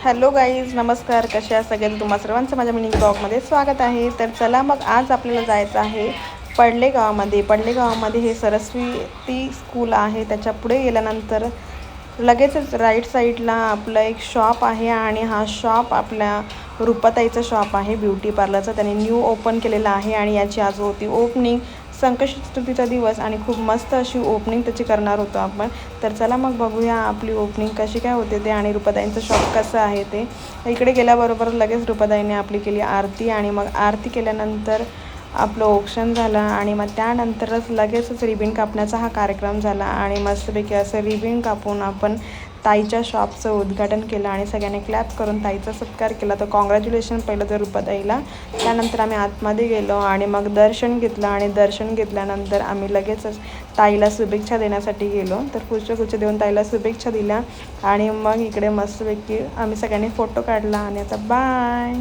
Hello guys, नमस्कार. कसे आहात सगळे? तुम्हा सर्वांचं माझ्या मिनी ब्लॉगमध्ये स्वागत आहे. तर चला मग आज आपल्याला जायचं आहे पडले गावामध्ये हे सरस्वती स्कूल आहे. त्याच्या पुढे गेल्यानंतर लगेचच राईट साईडला आपलं एक शॉप आहे आणि हा शॉप आपल्या रुपाताईचं शॉप आहे ब्युटी पार्लरचं. त्याने न्यू ओपन केलेलं आहे आणि याची आज होती ओपनिंग. संकष्टी चतुर्थीचा दिवस आणि खूप मस्त अशी ओपनिंग त्याची करणार होतो आपण. तर चला मग बघूया आपली ओपनिंग कशी काय होते ते आणि रुपाताईंचं शॉप कसं आहे ते. इकडे गेल्याबरोबर लगेच रुपाताईने आपली केली आरती आणि मग आरती केल्यानंतर आपलं औक्षण झालं आणि मग त्यानंतरच लगेचच रिबिन कापण्याचा हा कार्यक्रम झाला आणि मस्तपैकी असं रिबिन कापून आपण ताईच्या शॉपचं उद्घाटन केलं आणि सगळ्यांनी क्लॅप करून ताईचा सत्कार केला. तर कॉंग्रॅच्युलेशन पहिलं तर रुपाताईला. त्यानंतर आम्ही आतमध्ये गेलो आणि मग दर्शन घेतलं आणि दर्शन घेतल्यानंतर आम्ही लगेचच ताईला शुभेच्छा देण्यासाठी गेलो. तर पुष्पगुच्छ देऊन ताईला शुभेच्छा दिल्या आणि मग इकडे मस्तपैकी आम्ही सगळ्यांनी फोटो काढला आणि आता बाय.